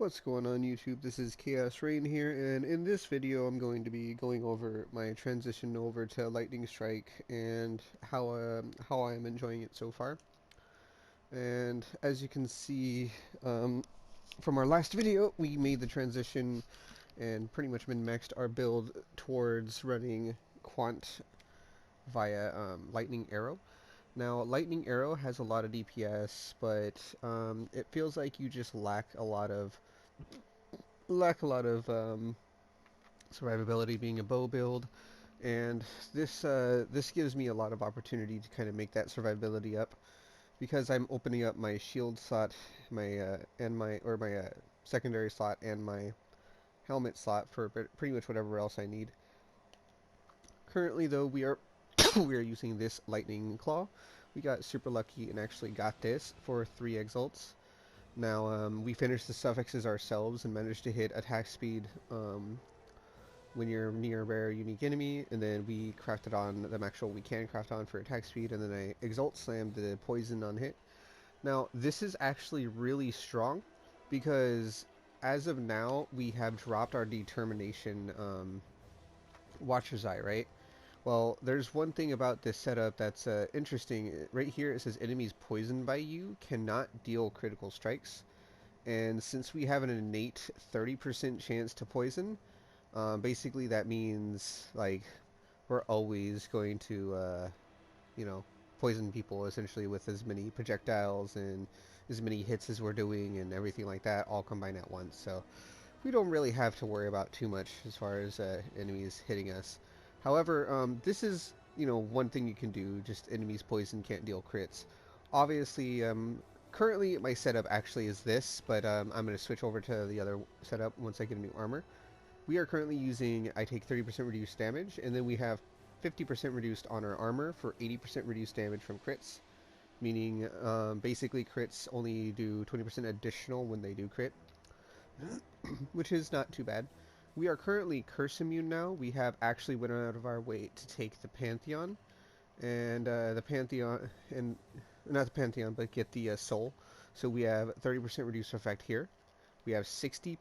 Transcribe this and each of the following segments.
What's going on YouTube? This is Chaos-Reighn here, and in this video I'm going to be going over my transition over to Lightning Strike and how I'm enjoying it so far. And as you can see from our last video, we made the transition and pretty much min-maxed our build towards running Quant via Lightning Arrow. Now, Lightning Arrow has a lot of DPS, but it feels like you just lack a lot of survivability being a bow build, and this gives me a lot of opportunity to kind of make that survivability up because I'm opening up my shield slot, my secondary slot and my helmet slot for pretty much whatever else I need. Currently, though, we are we are using this lightning claw. We got super lucky and actually got this for 3 exalts. Now, we finished the suffixes ourselves and managed to hit attack speed when you're near a rare unique enemy, and then we crafted on the actual we can craft on for attack speed, and then I exalt slammed the poison on hit. Now, this is actually really strong because as of now, we have dropped our determination Watcher's Eye, right? Well, there's one thing about this setup that's interesting. Right here it says enemies poisoned by you cannot deal critical strikes. And since we have an innate 30% chance to poison, basically that means like we're always going to, you know, poison people essentially with as many projectiles and as many hits as we're doing and everything like that all combined at once. So we don't really have to worry about too much as far as enemies hitting us. However, this is, one thing you can do. Just enemies poison can't deal crits. Obviously, currently my setup actually is this, but I'm going to switch over to the other setup once I get a new armor. We are currently using, I take 30% reduced damage, and then we have 50% reduced on our armor for 80% reduced damage from crits. Meaning, basically crits only do 20% additional when they do crit, which is not too bad. We are currently curse immune now. We have actually went out of our way to take the Pantheon, and the Pantheon, and not the Pantheon, but get the Soul. So we have 30% reduced effect here. We have 60%,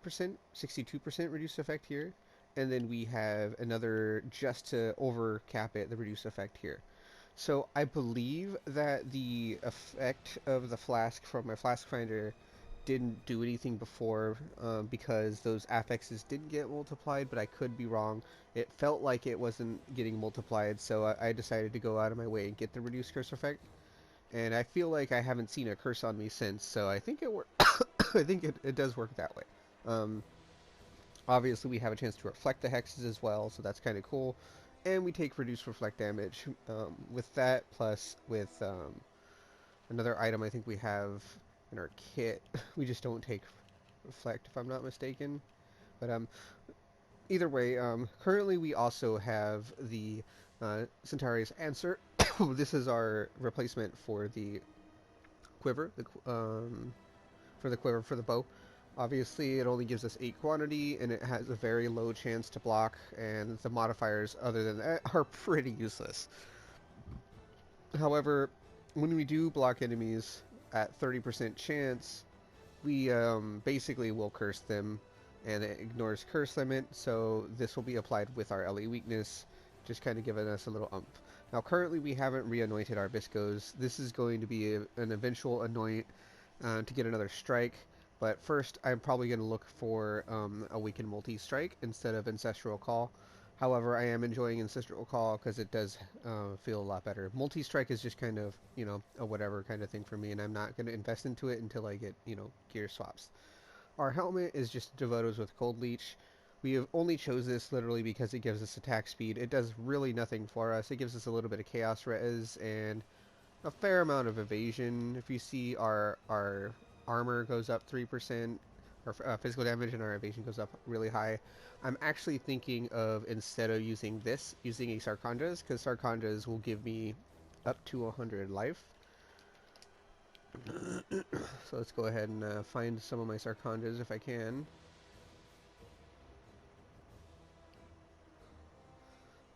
62% reduced effect here, and then we have another just to over cap it, the reduced effect here. So I believe that the effect of the flask from my flask finder didn't do anything before because those affixes didn't get multiplied, but I could be wrong. It felt like it wasn't getting multiplied, so I decided to go out of my way and get the reduced curse effect. And I feel like I haven't seen a curse on me since, so I think it I think it does work that way. Um, Obviously, we have a chance to reflect the hexes as well, so that's kind of cool. And we take reduced reflect damage with that, plus with another item I think we have in our kit. We just don't take reflect, if I'm not mistaken. But either way, currently we also have the Centauri's Answer. This is our replacement for the quiver, for the quiver for the bow. Obviously, it only gives us 8 quantity, and it has a very low chance to block, and the modifiers other than that are pretty useless. However, when we do block enemies at 30% chance, we basically will curse them, and it ignores curse limit, so this will be applied with our LA weakness, just kind of giving us a little umph. Now, currently we haven't re-anointed our Biscos. This is going to be an eventual anoint to get another strike. But first, I'm probably going to look for a weakened multi-strike instead of Ancestral Call. However, I am enjoying Ancestral Call because it does feel a lot better. Multi-strike is just kind of, a whatever kind of thing for me, and I'm not going to invest into it until I get, gear swaps. Our helmet is just Devotos with Cold Leech. We have only chose this literally because it gives us attack speed. It does really nothing for us. It gives us a little bit of Chaos Res and a fair amount of evasion. If you see our armor goes up 3%, our physical damage and our evasion goes up really high. I'm actually thinking of, instead of using this, using a Sarkhandra's, because Sarkhandra's will give me up to 100 life. So let's go ahead and find some of my Sarkhandra's if I can.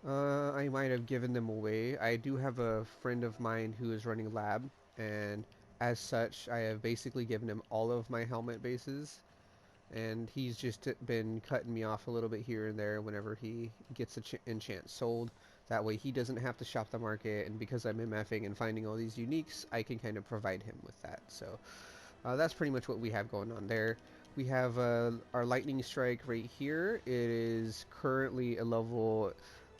I might have given them away. I do have a friend of mine who is running lab, and as such, I have basically given him all of my helmet bases. and he's just been cutting me off a little bit here and there whenever he gets a enchant sold. That way he doesn't have to shop the market, and because I'm MFing and finding all these uniques, I can kind of provide him with that. So that's pretty much what we have going on there. We have our lightning strike right here. It is currently a level,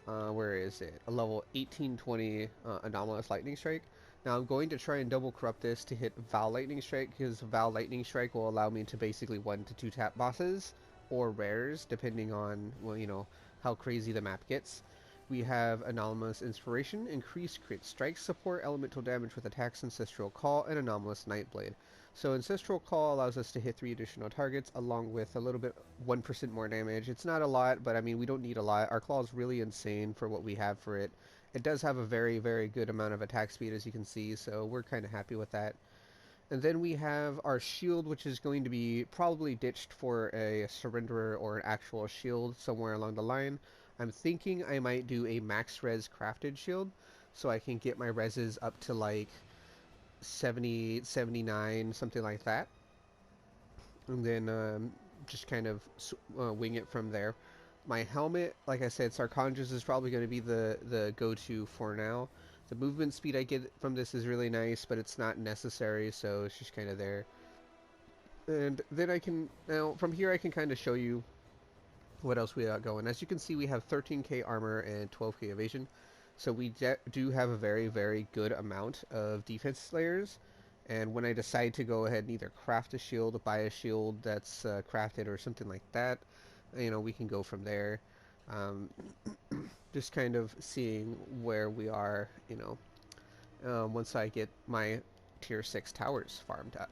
where is it? A level 1820 anomalous lightning strike. Now I'm going to try and double corrupt this to hit Val Lightning Strike, because Val Lightning Strike will allow me to basically 1 to 2 tap bosses or rares depending on, well, you know, how crazy the map gets. We have Anomalous Inspiration, increased crit strike support, elemental damage with attacks, Ancestral Call, and Anomalous Nightblade. So Ancestral Call allows us to hit 3 additional targets along with a little bit 1% more damage. It's not a lot, but I mean, we don't need a lot. Our claw is really insane for what we have for it. It does have a very, very good amount of attack speed, as you can see, so we're kind of happy with that. And then we have our shield, which is going to be probably ditched for a surrenderer or an actual shield somewhere along the line. I'm thinking I might do a max res crafted shield, so I can get my reses up to like 70, 79, something like that. And then just kind of wing it from there. My helmet, like I said, Sarkhandra's is probably going to be the go-to for now. The movement speed I get from this is really nice, but it's not necessary, so it's just kind of there. And then now from here I can kind of show you what else we got going. As you can see, we have 13k armor and 12k evasion. So we do have a very, very good amount of defense layers. And when I decide to go ahead and either craft a shield, buy a shield that's crafted or something like that, you know, we can go from there. Um, just kind of seeing where we are, you know, once I get my tier 6 towers farmed up.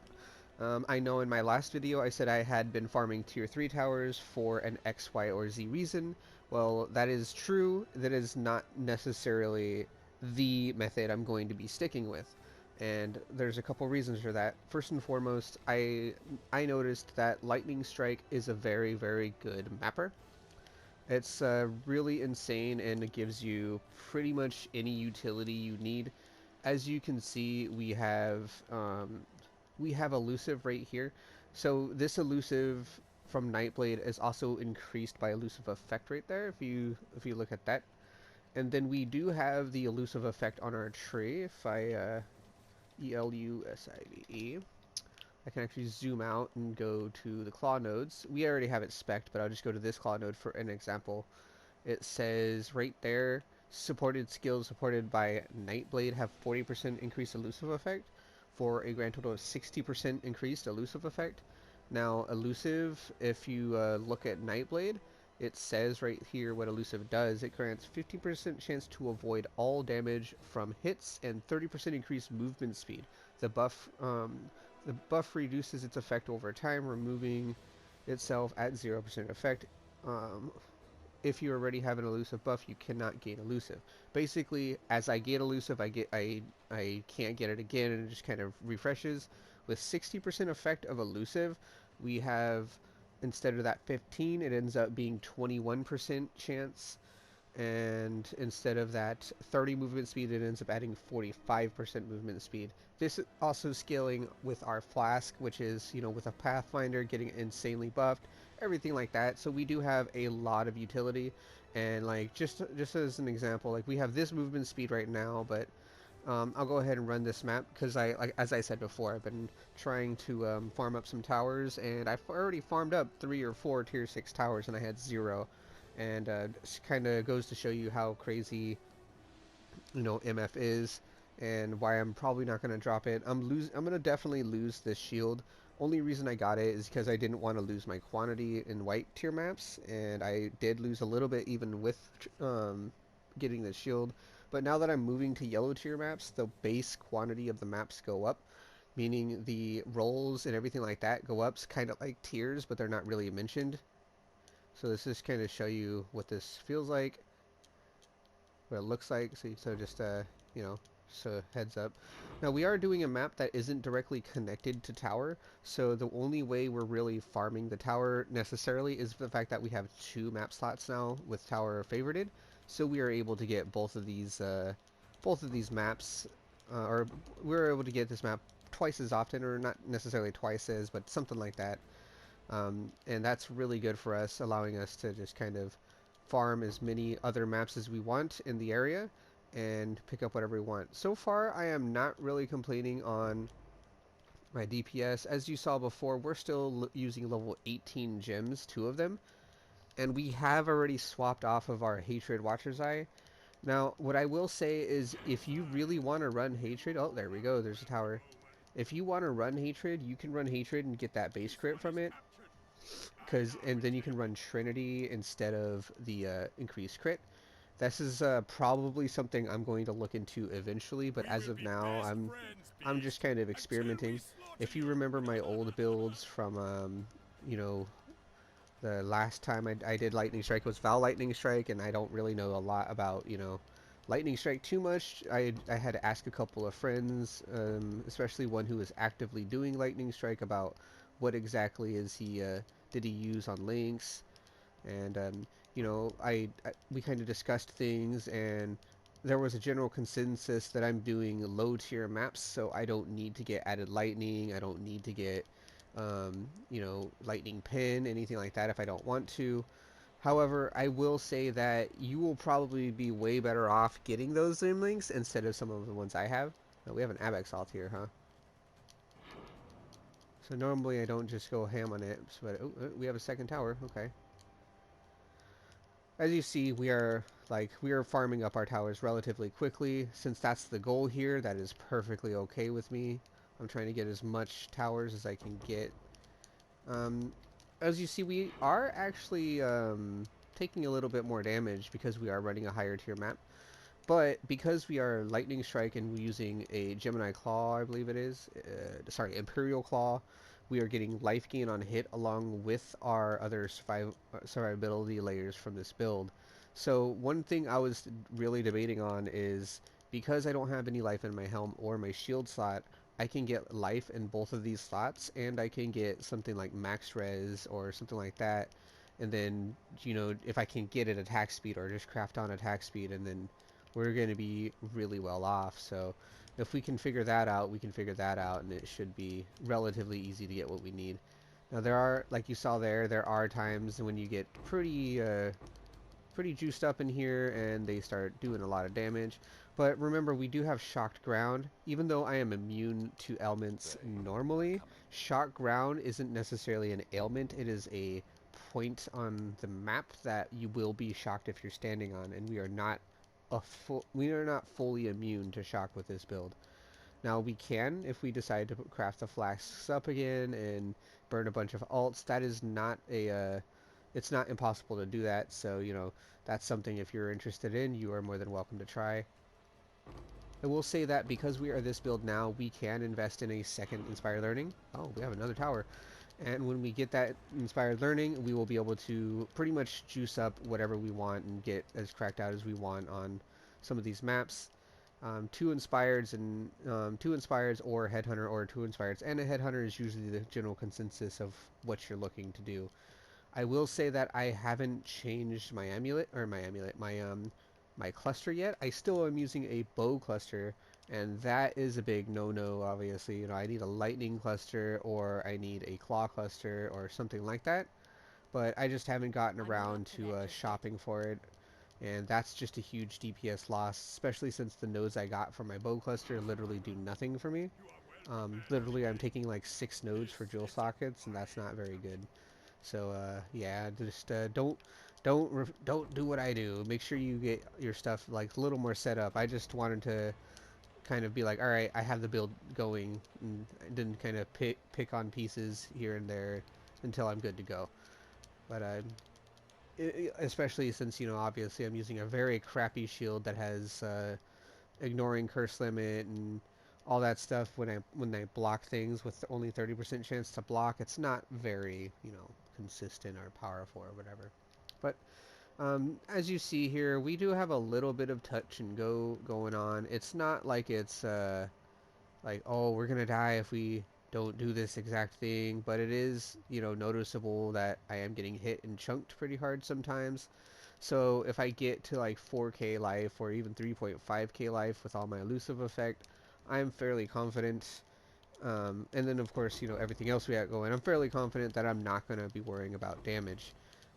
I know in my last video I said I had been farming tier 3 towers for an X, Y, or Z reason. Well, that is true. That is not necessarily the method I'm going to be sticking with. And there's a couple reasons for that. First and foremost, I noticed that Lightning Strike is a very, very good mapper. It's really insane, and it gives you pretty much any utility you need. As you can see, we have elusive right here. So this elusive from Nightblade is also increased by elusive effect right there, if you look at that. And then we do have the elusive effect on our tree. If I ELUSIVE, I can actually zoom out and go to the claw nodes. We already have it spec'd, but I'll just go to this claw node for an example. It says right there, supported skills supported by Nightblade have 40% increased elusive effect for a grand total of 60% increased elusive effect. Now, elusive, if you look at Nightblade, it says right here what elusive does. It grants 50% chance to avoid all damage from hits and 30% increased movement speed. The buff reduces its effect over time, removing itself at 0% effect. If you already have an elusive buff, you cannot gain elusive. Basically, as I get elusive, I can't get it again, and it just kind of refreshes. With 60% effect of elusive, we have, instead of that 15, it ends up being 21% chance, and instead of that 30 movement speed, it ends up adding 45% movement speed. This is also scaling with our flask, which is, you know, with a Pathfinder getting insanely buffed, everything like that. So we do have a lot of utility, and like just as an example, like we have this movement speed right now, but I'll go ahead and run this map because as I said before, I've been trying to farm up some towers, and I've already farmed up 3 or 4 tier 6 towers, and I had 0. And it kind of goes to show you how crazy, you know, MF is, and why I'm probably not going to drop it. I'm going to definitely lose this shield. Only reason I got it is because I didn't want to lose my quantity in white tier maps, and I did lose a little bit even with getting the shield. But now that I'm moving to yellow tier maps, the base quantity of the maps go up, meaning the rolls and everything like that go up, kind of like tiers, but they're not really mentioned. So this is kind of show you what this feels like, what it looks like. So just you know, so heads up. Now we are doing a map that isn't directly connected to tower, so the only way we're really farming the tower necessarily is the fact that we have 2 map slots now with tower favorited. So we are able to get both of these maps, or we're able to get this map twice as often, or not necessarily twice as, but something like that. And that's really good for us, allowing us to just kind of farm as many other maps as we want in the area and pick up whatever we want. So far, I am not really complaining on my DPS. As you saw before, we're still using level 18 gems, 2 of them, and we have already swapped off of our Hatred Watcher's Eye. Now, what I will say is if you really want to run Hatred, oh, there we go, there's a tower. If you want to run Hatred, you can run Hatred and get that base crit from it, and then you can run Trinity instead of the increased crit. This is probably something I'm going to look into eventually, but as of now, I'm just kind of experimenting. If you remember my old builds from, you know, the last time I did Lightning Strike, it was Val Lightning Strike, and I don't really know a lot about, you know, Lightning Strike too much. I had to ask a couple of friends, especially one who was actively doing Lightning Strike, about what exactly did he use on links, and you know, we kind of discussed things, and there was a general consensus that I'm doing low tier maps, so I don't need to get added lightning. I don't need to get you know, lightning pin, anything like that if I don't want to. However, I will say that you will probably be way better off getting those zoom links instead of some of the ones I have. We have an Abex alt here, huh? So normally I don't just go ham on it, but we have a second tower. Okay. As you see, we are farming up our towers relatively quickly. Since that's the goal here, that is perfectly okay with me. I'm trying to get as much towers as I can get. Um, as you see, we are actually taking a little bit more damage because we are running a higher tier map. But because we are Lightning Strike and we're using a Gemini Claw, I believe it is, sorry, Imperial Claw, we are getting life gain on hit along with our other survivability layers from this build. So one thing I was really debating on is, because I don't have any life in my helm or my shield slot, I can get life in both of these slots, and I can get something like max res or something like that, and then, you know, if I can get it attack speed or just craft on attack speed, and then we're going to be really well off. So if we can figure that out, we can figure that out, and it should be relatively easy to get what we need. Now there are, like you saw there are times when you get pretty juiced up in here and they start doing a lot of damage. But remember, we do have shocked ground. Even though I am immune to ailments normally, shocked ground isn't necessarily an ailment. It is a point on the map that you will be shocked if you're standing on, and we are not fully immune to shock with this build. Now we can, if we decide to craft the flasks up again and burn a bunch of alts. That is not it's not impossible to do that. So, you know, that's something, if you're interested in, you are more than welcome to try. I will say that because we are this build now, we can invest in a second Inspired Learning. Oh, we have another tower. And when we get that Inspired Learning, we will be able to pretty much juice up whatever we want and get as cracked out as we want on some of these maps. Two Inspireds or Headhunter, or two Inspireds and a Headhunter is usually the general consensus of what you're looking to do. I will say that I haven't changed my my cluster yet. I still am using a bow cluster, and that is a big no-no. Obviously, you know, I need a lightning cluster, or I need a claw cluster, or something like that. But I just haven't gotten around to shopping for it, and that's just a huge DPS loss, especially since the nodes I got from my bow cluster literally do nothing for me. Literally, I'm taking like 6 nodes for jewel sockets, and that's not very good. So yeah, just don't do what I do. Make sure you get your stuff like a little more set up. I just wanted to kind of be like, all right, I have the build going, and I didn't kind of pick on pieces here and there until I'm good to go. But especially since, you know, obviously I'm using a very crappy shield that has ignoring curse limit and all that stuff. When I block things with only 30% chance to block, it's not very, you know, consistent or powerful or whatever. But as you see here, we do have a little bit of touch and go going on. It's not like it's like, oh, we're gonna die if we don't do this exact thing, but it is, you know, noticeable that I am getting hit and chunked pretty hard sometimes. So if I get to like 4k life or even 3.5k life with all my elusive effect, I'm fairly confident. And then of course, you know, everything else we got going. I'm fairly confident that I'm not going to be worrying about damage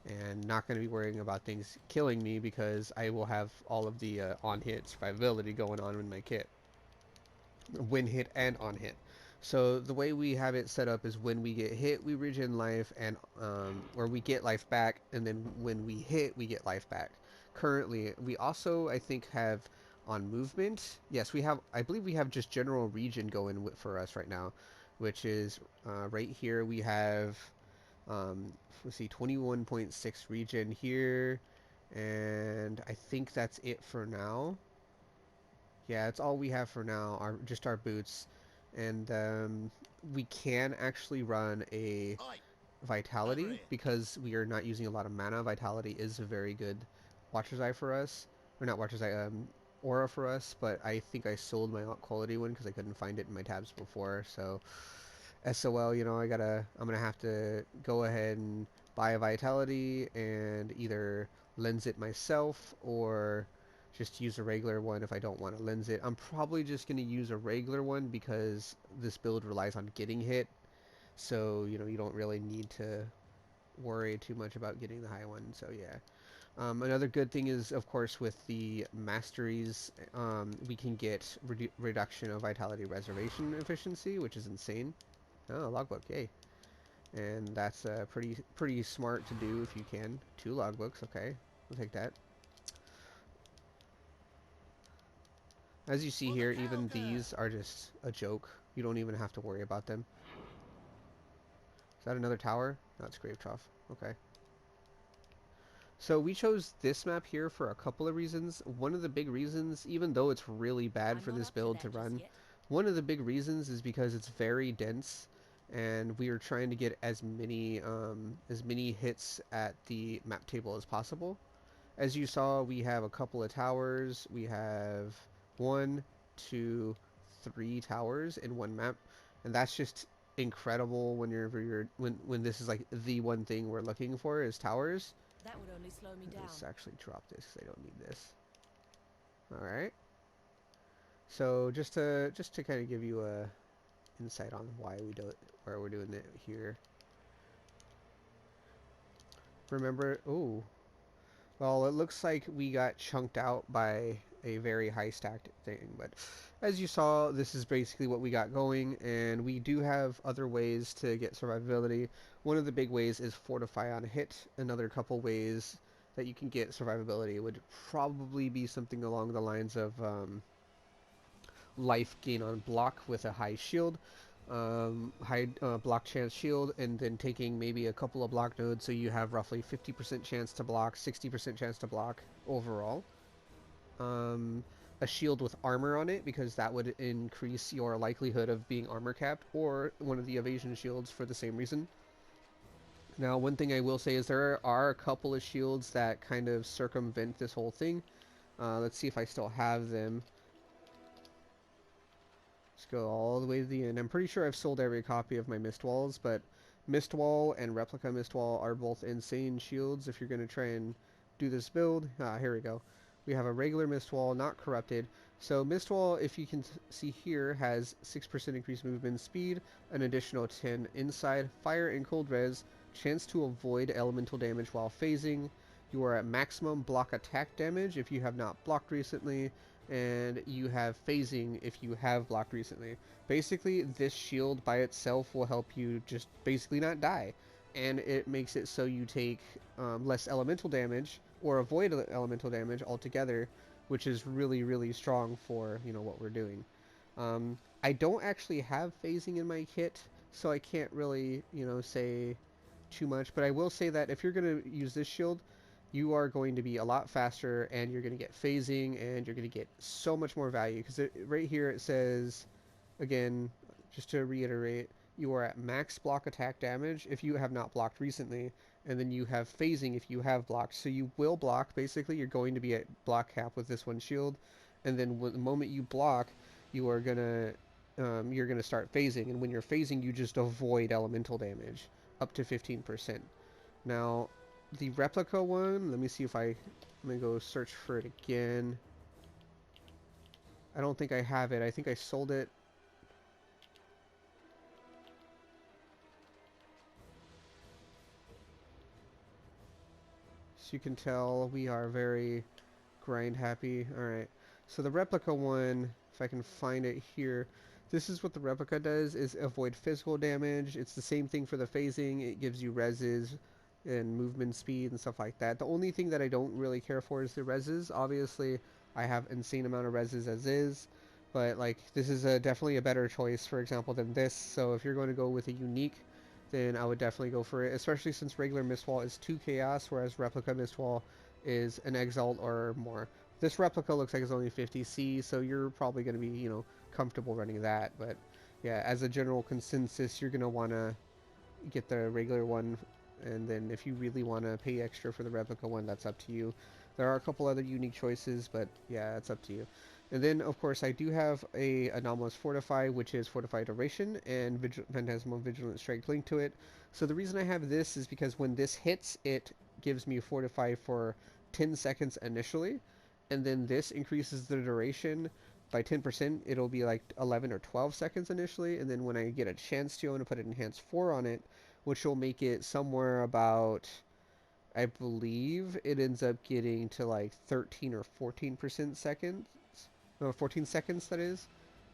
and not going to be worrying about things killing me because I will have all of the on-hit survivability going on in my kit. When hit and on hit. So the way we have it set up is when we get hit, we regen life, and or we get life back, and then when we hit, we get life back. Currently, we also I think have on movement. Yes, we have. I believe we have just general regen going for us right now, which is right here. We have let's see, 21.6 regen here, and I think that's it for now. Yeah, it's all we have for now, just our boots. And we can actually run a vitality because we are not using a lot of mana. Vitality is a very good Watcher's Eye for us. Or not Watcher's Eye, aura for us, but I think I sold my quality one because I couldn't find it in my tabs before. So SOL, you know, I'm gonna have to go ahead and buy a vitality and either lens it myself or just use a regular one if I don't want to lens it. I'm probably just gonna use a regular one because this build relies on getting hit, so you know you don't really need to worry too much about getting the high one. So yeah. Another good thing is, of course, with the masteries, we can get reduction of vitality reservation efficiency, which is insane. Oh, logbook, yay. And that's pretty smart to do if you can. 2 logbooks, okay. We'll take that. As you see here, even these are just a joke. You don't even have to worry about them. Is that another tower? No, it's Grave Trough. Okay. So we chose this map here for a couple of reasons. One of the big reasons, even though it's really bad for this build to run, one of the big reasons is because it's very dense, and we are trying to get as many hits at the map table as possible. As you saw, we have a couple of towers. We have 1, 2, 3 towers in one map, and that's just incredible when this is like the one thing we're looking for is towers. That would only slow me down. Let's actually drop this because I don't need this. Alright. So just to kind of give you a insight on why we do it, why we're doing it here. Remember, oh, well, it looks like we got chunked out by a very high stacked thing, but as you saw, this is basically what we got going, and we do have other ways to get survivability. One of the big ways is fortify on hit. Another couple ways that you can get survivability would probably be something along the lines of life gain on block with a high shield, high block chance shield, and then taking maybe a couple of block nodes so you have roughly 50% chance to block, 60% chance to block overall. A shield with armor on it because that would increase your likelihood of being armor capped, or one of the evasion shields for the same reason. Now, one thing I will say is there are a couple of shields that kind of circumvent this whole thing. Let's see if I still have them. Let's go all the way to the end. I'm pretty sure I've sold every copy of my Mist Walls, but Mist Wall and Replica Mist Wall are both insane shields if you're going to try and do this build. Here we go. We have a regular Mist Wall, not corrupted. So Mist Wall, if you can see here, has 6% increased movement speed, an additional 10 inside, fire and cold res, chance to avoid elemental damage while phasing. You are at maximum block attack damage if you have not blocked recently, and you have phasing if you have blocked recently. Basically, this shield by itself will help you just basically not die, and it makes it so you take less elemental damage or avoid elemental damage altogether, which is really strong for, you know, what we're doing. I don't actually have phasing in my kit, so I can't really, you know, say too much, but I will say that if you're going to use this shield, you are going to be a lot faster, and you're going to get phasing, and you're going to get so much more value, because right here it says, again, just to reiterate, you are at max block attack damage if you have not blocked recently, and then you have phasing if you have blocked. So you will block, basically, you're going to be at block cap with this one shield, and then the moment you block, you are going to you're going to start phasing, and when you're phasing, you just avoid elemental damage up to 15%. Now, the replica one, let me see if I'm going to go search for it again. I don't think I have it. I think I sold it. As you can tell, we are very grind happy. Alright, so the replica one, if I can find it here, this is what the replica does, is avoid physical damage. It's the same thing for the phasing. It gives you reses and movement speed and stuff like that. The only thing that I don't really care for is the reses. Obviously, I have insane amount of reses as is, but like this is definitely a better choice, for example, than this. So if you're going to go with a unique, then I would definitely go for it, especially since regular Mistwall is 2 Chaos, whereas Replica Mistwall is an Exalt or more. This Replica looks like it's only 50C, so you're probably going to be, you know, comfortable running that, but yeah, as a general consensus, you're going to want to get the regular one, and then if you really want to pay extra for the Replica one, that's up to you. There are a couple other unique choices, but yeah, it's up to you. And then, of course, I do have a Anomalous Fortify, which is Fortify Duration, and Phantasmal Vigilant Strike linked to it. So the reason I have this is because when this hits, it gives me Fortify for 10 seconds initially, and then this increases the duration by 10%. It'll be like 11 or 12 seconds initially, and then when I get a chance to, I'm going to put Enhanced 4 on it, which will make it somewhere about, I believe it ends up getting to like 13 or 14% seconds. No, 14 seconds, that is.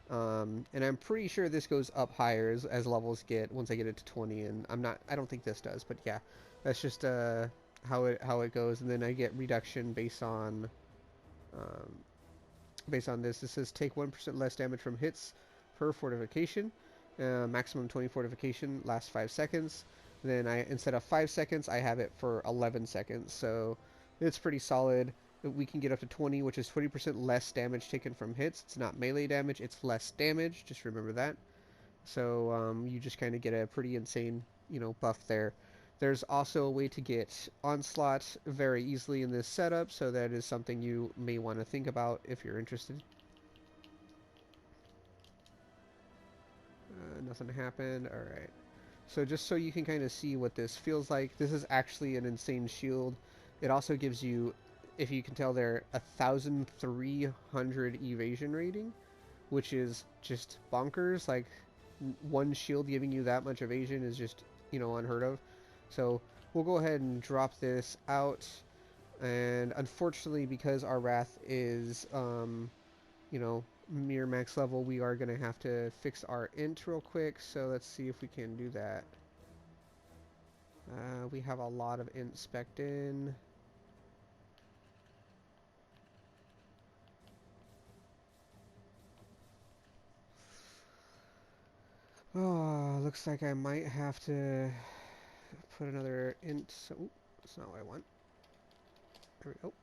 And I'm pretty sure this goes up higher as levels get, once I get it to 20, and I don't think this does, but yeah, that's just how it goes. And then I get reduction um, based on this. This says take 1% less damage from hits per fortification, maximum 20 fortification, lasts 5 seconds. Then instead of 5 seconds, I have it for 11 seconds, so it's pretty solid. We can get up to 20, which is 20% less damage taken from hits. It's not melee damage, it's less damage, just remember that. So you just kind of get a pretty insane, you know, buff there. There's also a way to get Onslaught very easily in this setup, so that is something you may want to think about if you're interested. Nothing happened, alright. So just so you can kind of see what this feels like, this is actually an insane shield. It also gives you, if you can tell there, 1,300 evasion rating, which is just bonkers. Like, one shield giving you that much evasion is just, you know, unheard of. So we'll go ahead and drop this out, and unfortunately, because our Wrath is, you know, near max level, we are going to have to fix our int real quick, so let's see if we can do that. We have a lot of int spec'd in. Oh, looks like I might have to put another int. Oh, that's not what I want. There we go.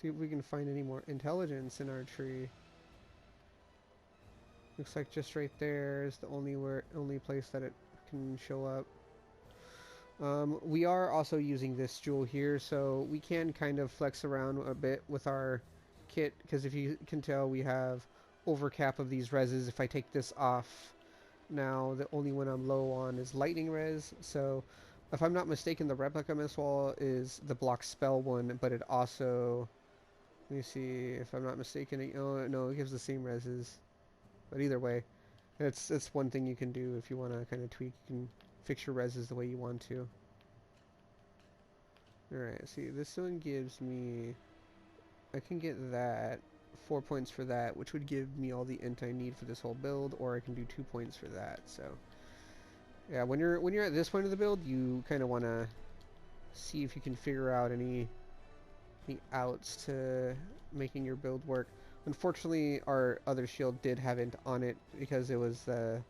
See if we can find any more intelligence in our tree. Looks like just right there is the only place that it can show up. We are also using this jewel here, so we can kind of flex around a bit with our kit, because if you can tell, we have overcap of these reses. If I take this off now, the only one I'm low on is lightning res, so if I'm not mistaken, the replica Mistwall is the block spell one, but it also, let me see, if I'm not mistaken, oh no, it gives the same reses, but either way, it's one thing you can do if you want to kind of tweak. You can fix your reses the way you want to. Alright, see, this one gives me, I can get that, 4 points for that, which would give me all the int I need for this whole build, or I can do 2 points for that. So yeah, when you're at this point of the build, you kind of want to see if you can figure out any outs to making your build work. Unfortunately, our other shield did have int on it because it was that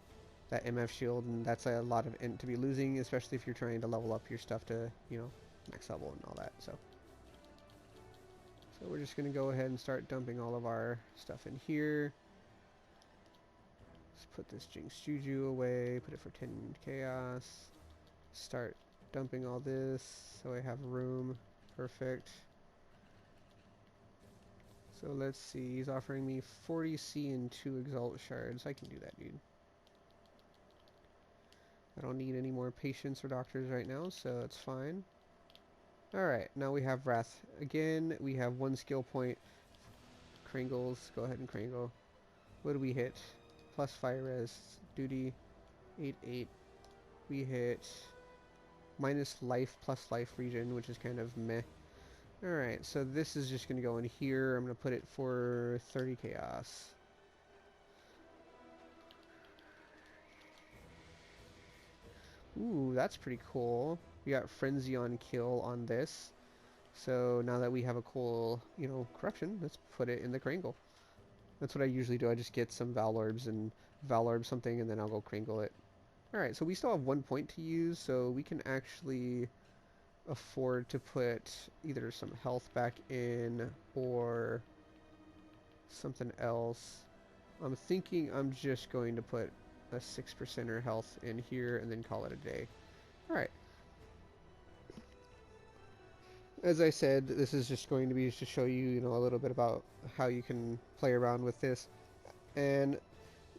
MF shield, and that's a lot of int to be losing, especially if you're trying to level up your stuff to, you know, max level and all that. So we're just going to go ahead and start dumping all of our stuff in here. Let's put this Jinx Juju away, put it for 10 Chaos. Start dumping all this so I have room. Perfect. So let's see, he's offering me 40C and 2 Exalt Shards. I can do that, dude. I don't need any more patients or doctors right now, so it's fine. Alright, now we have Wrath. Again, we have 1 skill point. Krangles, go ahead and Krangle. What do we hit? Plus fire res, duty, 8-8. We hit minus life plus life regen, which is kind of meh. Alright, so this is just going to go in here. I'm going to put it for 30 chaos. Ooh, that's pretty cool. We got Frenzy on kill on this. So now that we have a cool, corruption, let's put it in the Kringle. That's what I usually do. I just get some Valorbs and Valorb something, and then I'll go Kringle it. Alright, so we still have 1 point to use, so we can actually afford to put either some health back in or something else. I'm thinking I'm just going to put a 6%er health in here and then call it a day. Alright. As I said, this is just going to be to show you, a little bit about how you can play around with this. And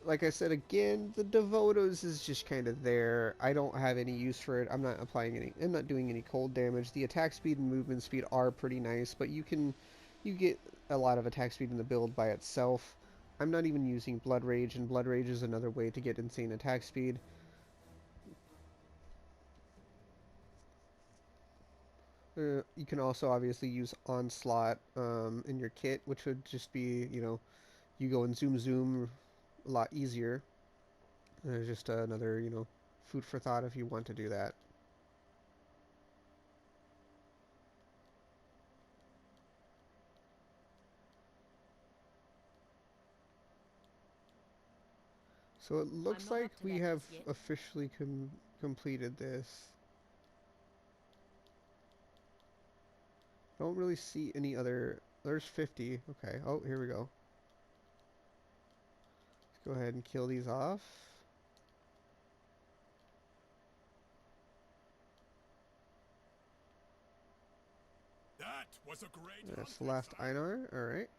like I said again, the Devotos is just kind of there. I don't have any use for it. I'm not doing any cold damage. The attack speed and movement speed are pretty nice, but you get a lot of attack speed in the build by itself. I'm not even using Blood Rage, and Blood Rage is another way to get insane attack speed. You can also obviously use Onslaught in your kit, which would just be, you go and zoom a lot easier. There's just another, food for thought if you want to do that. So it looks like we have officially completed this. Don't really see any other... There's 50. Okay. Oh, here we go. Let's go ahead and kill these off. That was a great That's the last Einar. Alright.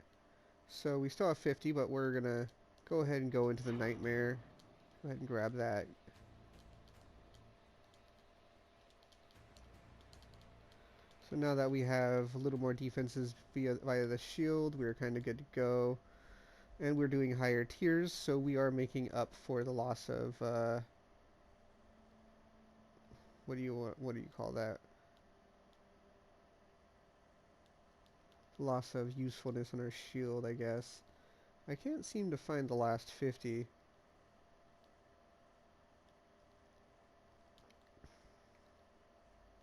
So we still have 50, but we're gonna go ahead and go into the Nightmare. Go ahead and grab that. So now that we have a little more defenses via the shield, we're kind of good to go. And we're doing higher tiers, so we are making up for the loss of, what do you call that? Loss of usefulness on our shield, I guess. I can't seem to find the last 50.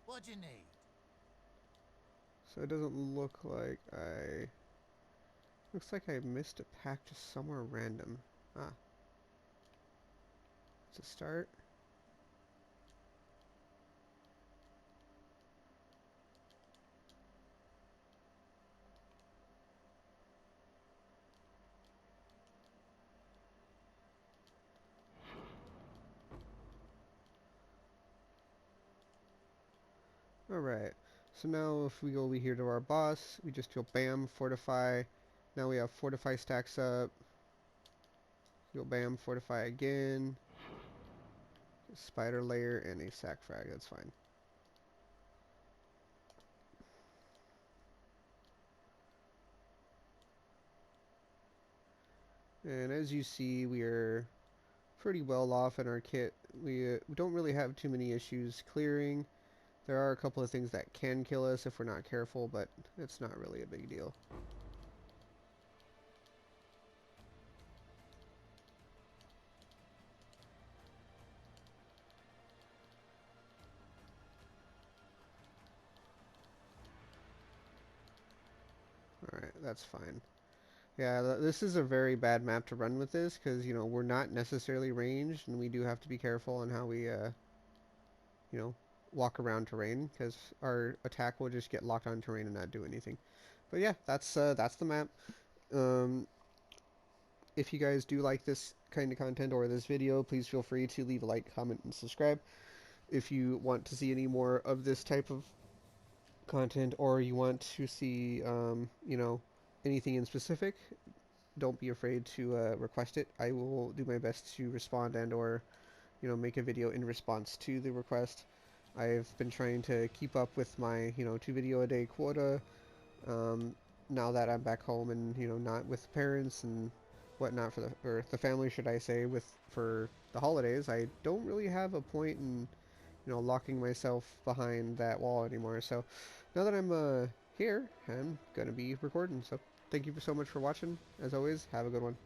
What do you need? So it doesn't look like I... Looks like I missed a pack just somewhere random. Ah. It's a start. Alright. So now if we go over here to our boss, we just go bam, fortify. Now we have fortify stacks up. Go bam, fortify again. Spider layer and a sack frag, that's fine. And as you see, we are pretty well off in our kit. We don't really have too many issues clearing. There are a couple of things that can kill us if we're not careful, but it's not really a big deal. Alright, that's fine. Yeah, this is a very bad map to run with this, because, we're not necessarily ranged, and we do have to be careful on how we, walk around terrain, because our attack will just get locked on terrain and not do anything. But yeah, that's the map. If you guys do like this kind of content or this video, please feel free to leave a like, comment, and subscribe. If you want to see any more of this type of content, or you want to see, anything in specific, don't be afraid to request it. I will do my best to respond and or, make a video in response to the request. I've been trying to keep up with my, 2 video a day quota. Now that I'm back home and, not with parents and whatnot or the family, should I say, for the holidays, I don't really have a point in, locking myself behind that wall anymore. So now that I'm here, I'm gonna be recording. So thank you so much for watching. As always, have a good one.